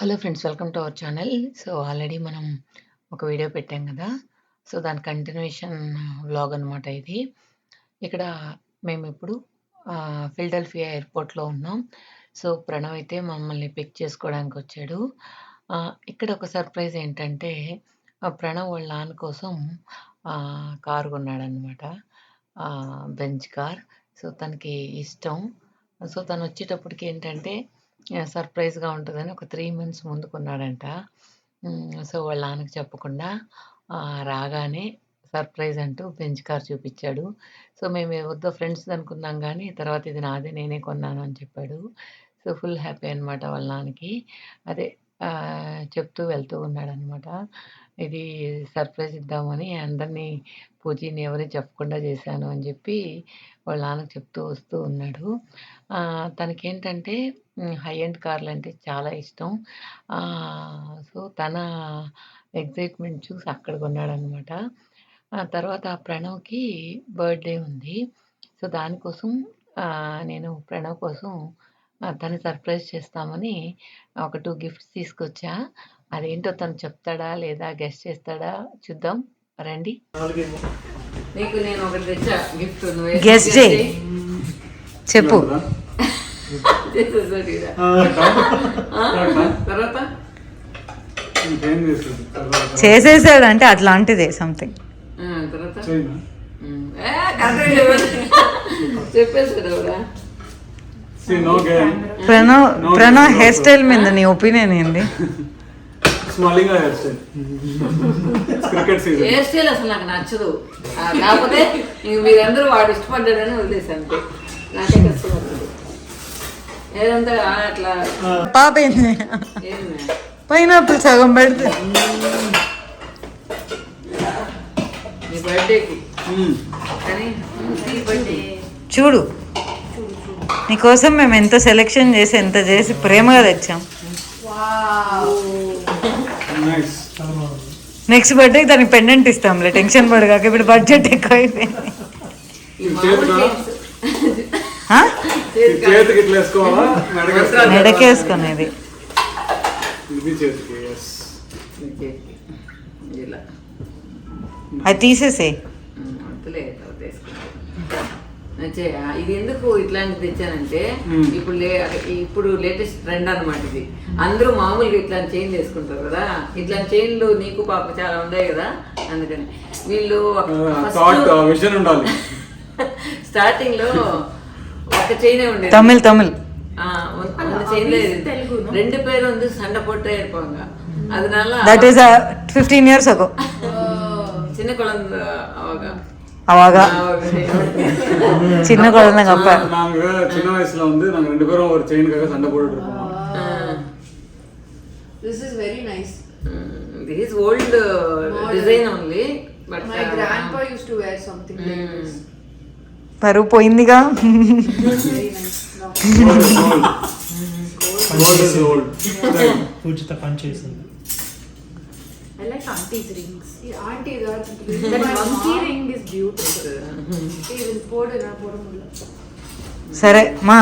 Hello friends, welcome to our channel. So, already మనం ఒక video పెట్టాం గదా! సో, దాని కంటిన్యూయేషన్ వ్లాగ్ అనమాట ఇది. ఇక్కడ మేమిప్పుడు ఫిలడెల్ఫియా ఎయిర్‌పోర్ట్‌లో ఉన్నాం. సో, ప్రణవ్ అయితే మమ్మల్ని పిక్ చేసుకోవడానికొచ్చాడు. ఇక్కడ ఒక సర్ప్రైజ్ ఏంటంటే, ప్రణవ్ వాళ్ళ నాన్న కోసం కారు కొన్నాడనమాట. Benz car. సో, తనకి ఇష్టం. సో, తనొచ్చేటప్పటికి ఏంటంటే సర్ప్రైజ్‌గా ఉంటదని ఒక 3 మంత్స్ ముందు కొన్నాడంట. సో, వాళ్ళ నాన్నకి చెప్పకుండా రాగానే సర్ప్రైజ్ అంటూ బెంజ్ కార్ చూపిచ్చాడు. సో, మేము ఎవరిదో ఫ్రెండ్స్‌ది అనుకున్నాం గానీ, తర్వాత ఇది నాదే, నేనే కొన్నాను అని చెప్పాడు. సో, ఫుల్ హ్యాపీ అనమాట వాళ్ళ నాన్నకి. అదే చెప్తూ వెళ్తూ ఉన్నాడనమాట. ఇది సర్ప్రైజ్ ఇద్దామని అందరిని, పూజీని ఎవరికీ చెప్పకుండా చేశాను అని చెప్పి వాళ్ళ నాన్నకి చెప్తూ వస్తూ ఉన్నాడు. తనకేంటంటే హై ఎండ్ కార్లంటే చాలా ఇష్టం. సో, తన ఎక్సైట్‌మెంట్ చూసి అక్కడ కొన్నాడనమాట. తర్వాత ప్రణవ్‌కి బర్త్‌డే ఉంది. సో, దానికోసం నేను ప్రణవ్ కోసం తను సర్ప్రైజ్ చేస్తామని ఒక 2 గిఫ్ట్స్ తీసుకొచ్చా. అదేంటో తను చెప్తాడా? లేదా? గెస్ చేస్తాడా? చూద్దాం రండి. నీకు నేను ఒకటి తెచ్చా గిఫ్ట్. గెస్ చేయి. చెప్పు. తర్వాత చేసేసాడు అంటే అట్లాంటిదే సంథింగ్. ప్రణవ్ హెయిర్ స్టైల్ మీద నీ ఒపీనియన్ ఏంది? హెయిర్ స్టైల్ అసలు నాకు నచ్చదు. కాకపోతే మీరందరూ వాడు ఇష్టపడ్డాడని వదిలేసాను. నాకే కష్టం అవుతుంది. ఏదంతా అట్లా పాప ఏంది పైనాపిల్ సగం పెడితే నీ బర్త్డేకి కానీ చూడు, నీకోసం మేము ఎంత సెలెక్షన్ చేసి ఎంత చేసి ప్రేమగా తెచ్చాం. నెక్స్ట్ బర్త్డేకి దానికి పెండెంట్ ఇస్తాంలే, టెన్షన్ పడగాక. ఇప్పుడు బడ్జెట్ ఎక్కువ అయిపోయింది. మెడకేసుకునేది అది తీసేసే. ఇది ఎందుకు ఇట్లాంటిది తెచ్చానంటే, ఇప్పుడు లేటెస్ట్ ట్రెండ్ అనమాట ఇది. అందరూ మామూలుగా ఇట్లాంటి చైన్ వేసుకుంటారు కదా. ఇట్లాంటి చైన్లు నీకు పాప చాలా ఉన్నాయి కదా, అందుకని వీళ్ళు స్టార్టింగ్ లో ఒక చైనే ఉండేది. తమిళ్ చైన్ లేదు, 2 పేరు ఉంది. సండ పొట్ట ఏర్పంగా அதனால that is 15 years ago. சின்ன குழந்தை அவாக சின்ன குழந்தைங்க அப்ப நாங்க சின்ன வயசுல வந்து நாங்க 2 பேரும் ஒரு செயினுக்காக சண்டை போட்டுட்டு இருப்போம். This is very nice. This is old design only, but my grandpa used to wear something like this. పరువు పోయిందిగా. Very nice. Gold is old. పూజిత పని చేసింది. I like auntie's rings. Yeah, auntie's are that monkey ring is beautiful. Even పోడనా పోడముల. సరే మా,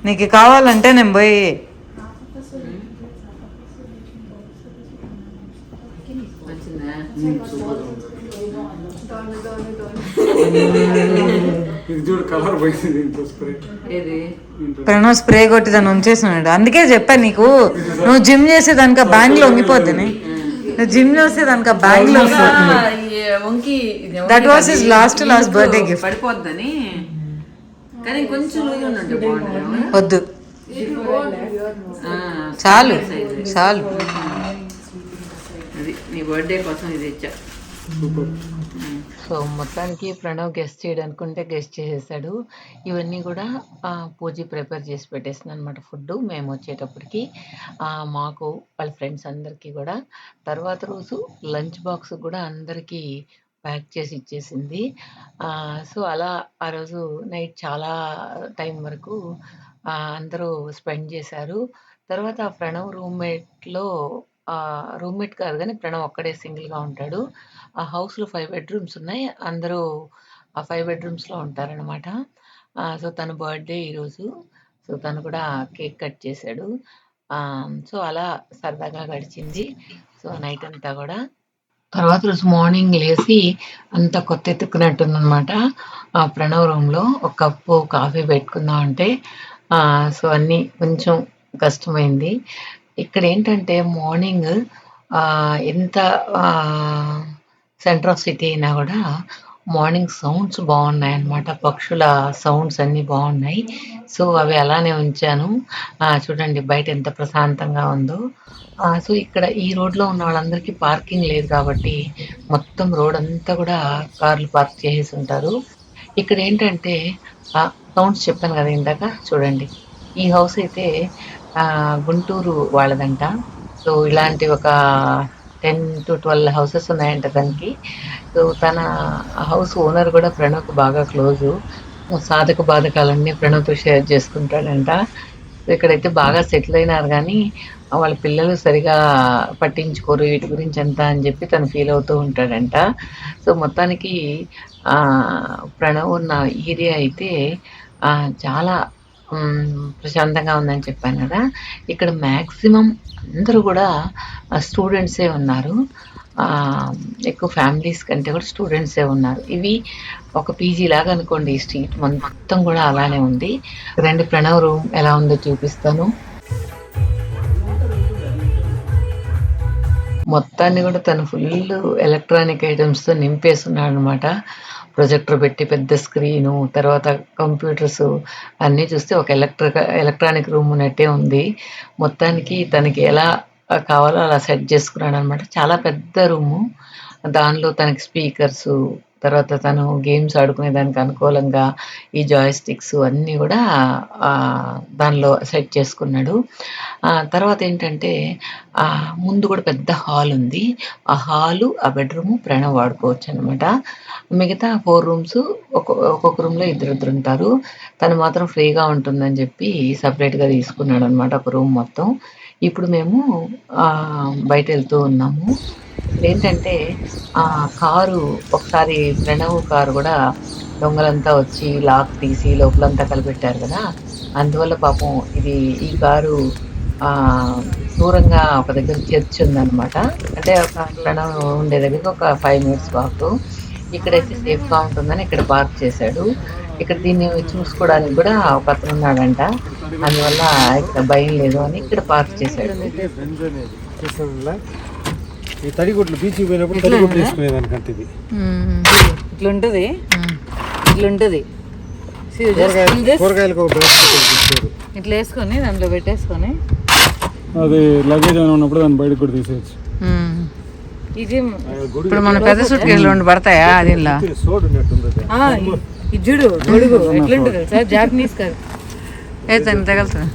నీకు కావాలంటే నేను పోయి Pranav spray కొట్టి దాన్ని ఉంచేసినాడు. అందుకే చెప్పాను నీకు, నువ్వు జిమ్ చేసేదానిక బ్యాంగ్ లో వంగిపోద్ది. నువ్వు జిమ్ చేసేదానిక బ్యాంగ్ లో that was his last birthday gift. పడిపోద్దని కానీ కొంచెం వద్దు, చాలు చాలు. నీ బర్త్డే కోసం ఇది ఇచ్చా. సో మొత్తానికి ప్రణవ్ గెస్ట్ చేయడానుకుంటే గెస్ట్ చేసేసాడు. ఇవన్నీ కూడా పూజీ ప్రిపేర్ చేసి పెట్టేసింది అనమాట ఫుడ్. మేము వచ్చేటప్పటికి మాకు వాళ్ళ ఫ్రెండ్స్ అందరికీ కూడా తర్వాత రోజు లంచ్ బాక్స్ కూడా అందరికీ ప్యాక్ చేసి ఇచ్చేసింది. సో అలా ఆ రోజు నైట్ చాలా టైం వరకు అందరూ స్పెండ్ చేశారు. తర్వాత ప్రణవ్ రూమ్మేట్ కాదు కానీ ప్రణవ్ ఒక్కడే సింగిల్గా ఉంటాడు. ఆ హౌస్లో 5 బెడ్రూమ్స్ ఉన్నాయి. అందరూ ఆ 5 బెడ్రూమ్స్లో ఉంటారనమాట. సో తన బర్త్డే ఈరోజు. సో తను కూడా కేక్ కట్ చేశాడు. సో, అలా సరదాగా గడిచింది. సో, నైట్ అంతా గూడా. తర్వాత రోజు మార్నింగ్ లేసి అంతా కొత్తెతుక్కున్నట్టుందనమాట. ప్రణవ్ రూమ్‌లో ఒక కప్పు కాఫీ పెట్టుకుందాం అంటే సో, అన్నీ కొంచెం కష్టమైంది. ఇక్కడేంటంటే మార్నింగ్ ఎంత ఆహ్, సెంటర్ ఆఫ్ సిటీ అయినా గూడా మార్నింగ్ సౌండ్స్ బావున్నాయన్నమాట. పక్షుల సౌండ్స్ అన్నీ బావున్నాయి. సో, అవి అలానే ఉంచాను. చూడండి బయట ఎంత ప్రశాంతంగా ఉందో. సో, ఇక్కడ ఈ రోడ్‌లో ఉన్న వాళ్ళందరికీ పార్కింగ్ లేదు కాబట్టి, మొత్తం రోడంతా గూడా కార్లు పార్క్ చేసేసుంటారు. ఇక్కడేంటంటే సౌండ్స్ చెప్పాను గదా! ఇందాక చూడండి. ఈ హౌస్ అయితే గుంటూరు వాళ్ళదంట. సో, ఇలాంటి ఒక 10-12 హౌసెస్ ఉన్నాయంట తనకి. సో, తన హౌస్ ఓనర్ గూడా ప్రణవ్‌కి బాగా క్లోజు. సాధక బాధకాలన్నీ ప్రణవ్‌తో షేర్ చేసుకుంటాడంట. సో, ఇక్కడైతే బాగా సెటిల్ అయినారు గానీ, వాళ్ళ పిల్లలు సరిగా పట్టించుకోరు వీటి గురించంతా అని జెప్పి తను ఫీల్ అవుతూ ఉంటాడంట. సో, మొత్తానికి ప్రణవ్ ఉన్న ఏరియా అయితే చాలా ప్రశాంతంగా ఉందని చెప్పాను గదా! ఇక్కడ మాక్సిమం అందరూ గూడా స్టూడెంట్సే ఉన్నారు. ఆహ్, ఎక్కువ ఫ్యామిలీస్ కంటే కూడా స్టూడెంట్సే ఉన్నారు. ఇవి ఒక పీజీ లాగా అనుకోండి. ఈ స్ట్రీట్ మొత్తం గూడా అలానే ఉంది. రండి ప్రణవ్ రూమ్ ఎలా ఉందో చూపిస్తాను. మొత్తాన్ని గూడా తను ఫుల్లు ఎలక్ట్రానిక్ ఐటెమ్స్‌తో నింపేసున్నాడనమాట. ప్రొజెక్టర్ పెట్టి పెద్ద స్క్రీను, తర్వాత కంప్యూటర్సు అన్నీ చూస్తే ఒక ఎలక్ట్రానిక్ రూమ్ ఉన్నట్టే ఉంది. మొత్తానికి తనకి ఎలా కావాలో అలా సెట్ చేసుకున్నాడనమాట. చాలా పెద్ద రూము. దానిలో తనకి స్పీకర్సు, తర్వాత తను గేమ్స్ ఆడుకునేదానికి అనుకూలంగా ఈ జాయ్ స్టిక్స్ అన్నీ గూడా దానిలో సెట్ చేసుకున్నాడు. తర్వాతేంటంటే ముందు గూడా పెద్ద హాలుంది. ఆ హాలు, ఆ బెడ్‌రూము ప్రణవ్ వాడుకోవచ్చనమాట. మిగతా 4 రూమ్స్ ఒక్కొక్క రూమ్‌లో ఇద్దరిద్దరుంటారు. తను మాత్రం ఫ్రీగా ఉంటుందని జెప్పి సెపరేట్‌గా తీసుకున్నాడనమాట ఒక రూమ్ మొత్తం. ఇప్పుడు మేము బయటెళ్తూ ఉన్నాము. ఇక్కడేంటంటే కారు ఒకసారి ప్రణవ్ కారు గూడా దొంగలంతా వచ్చి లాక్ తీసి లోపలంతా కనిపెట్టారు గదా! అందువల్ల పాపం ఈ కారు ఆహ్, దూరంగా ఒక దగ్గర చర్చ్ ఉందనమాట. అంటే ఒక ప్రణవ్ ఉండే దగ్గరికి ఒక 5 మినిట్స్ వాకు. ఇక్కడైతే సేఫ్‌గా ఉంటుందని ఇక్కడ పార్క్ చేశాడు. ఇక్కడ దీన్ని చూసుకోవడానికి గూడా ఒకతనున్నాడంట. అందువల్ల ఇక్కడ భయం లేదు అని ఇక్కడ పార్క్ చేశాడు. ఈ తడిగుడ్లు బీచ్కి పోయినప్పుడు తడిగుడ్లు వేసుకునేదానికంటే ఇది ఇట్లుంటది ఇట్లుంటది కూరగాయలకు ఒక basket ఇచ్చారు. ఇట్లా వేసుకొని దాంట్లో పెట్టేసుకొని అది లగేజ్ అని ఉన్నప్పుడు దాన్ని బయటకు కూడా తీసేయచ్చు. ఇది ఇప్పుడు మన పెద్ద సూట్ కేసులు ఉండి పడతాయా అది ఇలా సోడ్ ఉన్నట్టుంది. ఇజ్జుడు గొడుగు ఎట్లుంటుంది సార్ జాపనీస్ కాదు ఏ తను తగలుతుంది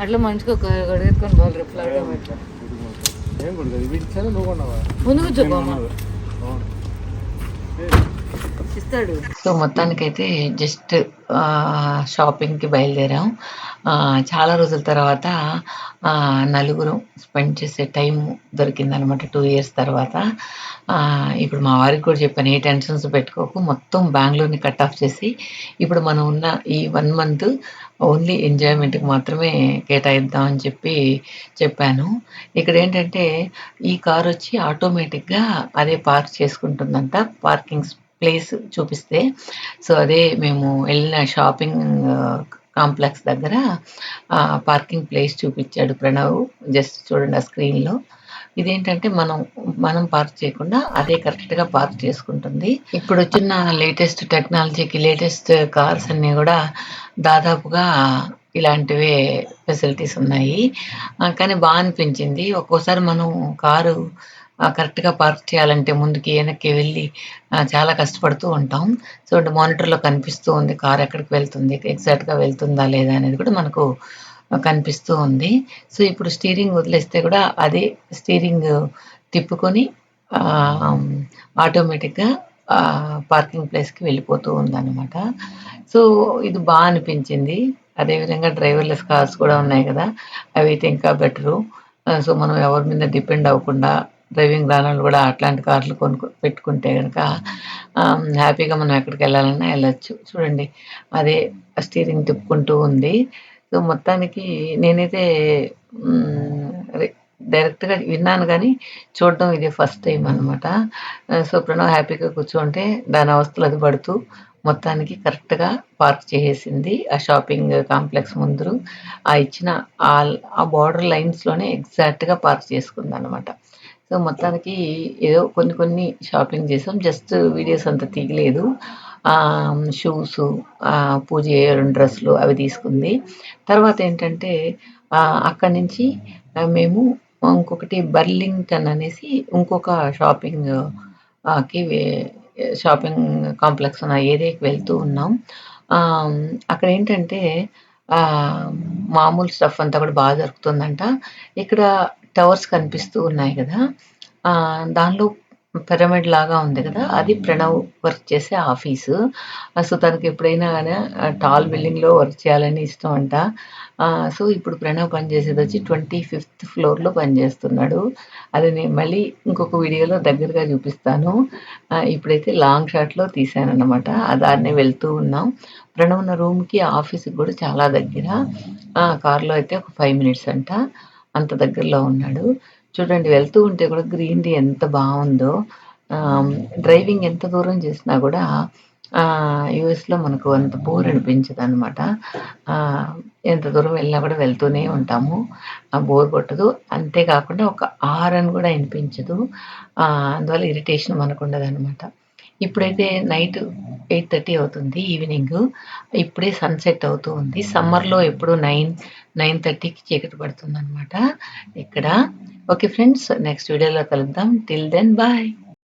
అట్లా మంచిగా ఒక గొడుగు ఎత్తుకొని బాగా రిప్లైగా పెట్టారు ఏం కూడా ఇది ఇచ్చాను నువ్వు కొన్నావా? ముందు కూర్చోమ్మా ఇస్తాడు. సో, మొత్తానికైతే జస్ట్ షాపింగ్‌కి బయలుదేరాం. చాలా రోజుల తర్వాత నలుగురం స్పెండ్ చేసే టైం దొరికిందనమాట 2 ఇయర్స్ తర్వాత. ఇప్పుడు మా వారికి కూడా చెప్పాను, "ఏ టెన్షన్స్ పెట్టుకోకు. మొత్తం బెంగుళూరుని కట్ ఆఫ్ చేసి, ఇప్పుడు మనం ఉన్న ఈ 1 మంత్ ఓన్లీ ఎంజాయ్‌మెంట్‌కి మాత్రమే కేటాయిద్దాం" అని చెప్పాను. ఇక్కడేంటంటే ఈ కారొచ్చి ఆటోమేటిక్‌గా అదే పార్క్ చేసుకుంటుందంట. పార్కింగ్ ప్లేస్ చూపిస్తే. సో, అదే మేము ఎళ్ళిన షాపింగ్ కాంప్లెక్స్ దగ్గర పార్కింగ్ ప్లేస్ చూపిచ్చాడు ప్రణవ్. జస్ట్ చూడండి ఆ స్క్రీన్‌లో. ఇదేంటంటే మనం పార్క్ చేయకుండా అదే కరెక్ట్‌గా పార్క్ చేసుకుంటుంది. ఇప్పుడొచ్చిన లేటెస్ట్ టెక్నాలజీకి లేటెస్ట్ కార్స్ అన్నీ గూడా దాదాపుగా ఇలాంటివే ఫెసిలిటీస్ ఉన్నాయి. కానీ అనిపించింది. ఒక్కోసారి మనం కారు కరెక్ట్‌గా పార్క్ చేయాలంటే ముందుకి, వెనక్కి వెళ్ళి చాలా కష్టపడుతూ ఉంటాం. సో, మానిటర్‌లో కనిపిస్తూ ఉంది కార్ ఎక్కడికి వెళ్తుంది, ఎగ్జాక్ట్‌గా వెళ్తుందా లేదా అనేది కూడా మనకు కనిపిస్తూ ఉంది. సో, ఇప్పుడు స్టీరింగ్ వదిలేస్తే కూడా అదే స్టీరింగ్ తిప్పుకొని ఆహ్, ఆటోమేటిక్‌గా పార్కింగ్ ప్లేస్‌కి వెళ్ళిపోతూ ఉందనమాట. సో, ఇది అనిపించింది. అదేవిధంగా డ్రైవర్‌లెస్ కార్స్ కూడా ఉన్నాయి గదా! అవైతే ఇంకా బెటరు. సో, మనం ఎవరి మీద డిపెండ్ అవ్వకుండా డ్రైవింగ్ రానోళ్ళు గూడా అట్లాంటి కార్లు పెట్టుకుంటే గనక హ్యాపీగా మనం ఎక్కడికెళ్ళాలన్నా ఎళ్ళొచ్చు. చూడండి అదే స్టీరింగ్ తిప్పుకుంటూ ఉంది. సో, మొత్తానికి నేనైతే అదే డైరెక్ట్‌గా విన్నాను గానీ, చూడడం ఇదే ఫస్ట్ టైమ్ అనమాట. సో, ప్రణవ్ హ్యాపీగా కూర్చుంటే దాని అవస్థలు అది పడుతూ మొత్తానికి కరెక్ట్‌గా పార్క్ చేసేసింది. ఆ షాపింగ్ కాంప్లెక్స్ ముందురు. ఇచ్చిన ఆ బోర్డర్ లైన్స్‌లోనే ఎగ్జాక్ట్‌గా పార్క్ చేసుకుందనమాట. సో, మొత్తానికి ఏదో కొన్ని కొన్ని షాపింగ్ చేసాం. జస్ట్ వీడియోస్ అంత తీయలేదు. షూసు, పూజ అయ్యే 2 డ్రెస్సులు అవి తీసుకుంది. తర్వాతేంటంటే అక్కడి నుంచి మేము ఇంకొకటి బర్లింగ్టన్ అనేసి ఇంకొక షాపింగ్ కి షాపింగ్ కాంప్లెక్స్ ఉన్న ఏరియాకి వెళ్తూ ఉన్నాం. ఆహ్, అక్కడేంటంటే ఆహ్, మామూలు స్టఫ్ అంతా కూడా దొరుకుతుందంట. ఇక్కడ టవర్స్ కనిపిస్తూ ఉన్నాయి గదా! దానిలో పిరమిడ్ లాగా ఉంది గదా! అది ప్రణవ్ వర్క్ చేసే ఆఫీసు. సో, తనకెప్పుడైనా గాని టాల్ బిల్డింగ్‌లో వర్క్ చేయాలని ఇష్టం అంట. సో, ఇప్పుడు ప్రణవ్ పనిచేసేదొచ్చి 25థ్ ఫ్లోర్‌లో పనిచేస్తున్నాడు. అది నేను మళ్ళీ ఇంకొక వీడియోలో దగ్గరగా చూపిస్తాను. ఇప్పుడైతే లాంగ్ షాట్‌లో తీశాననమాట. ఆ దారినే వెళ్తూ ఉన్నాం. ప్రణవ్ ఉన్న రూమ్‌కి, ఆఫీస్‌కి గూడా చాలా దగ్గర. కార్‌లో అయితే ఒక 5 మినిట్స్ అంట. అంత దగ్గరలో ఉన్నాడు. చూడండి వెళ్తూ ఉంటే కూడా గ్రీనరీ ఎంత బావుందో. ఆహ్, డ్రైవింగ్ ఎంత దూరం చేసినా గూడా యూఎస్‌లో మనకు అంత బోర్ అనిపించదనమాట. ఆహ్, ఎంత దూరం వెళ్ళినా కూడా వెళ్తూనే ఉంటాము. బోర్ కొట్టదు. అంతే కాకుండా ఒక హారన్ గూడా ఇనిపించదు. అందువల్ల ఇరిటేషన్ మనకుండదనమాట. ఇప్పుడైతే నైట్ 8:30 అవుతుంది ఈవినింగు. ఇప్పుడే సన్‌సెట్ అవుతూ ఉంది. సమ్మర్‌లో ఎప్పుడు 9:30కి చీకటి పడుతుందనమాట ఇక్కడ. ఓకే ఫ్రెండ్స్, నెక్స్ట్ వీడియోలో కలుద్దాం. Till then bye.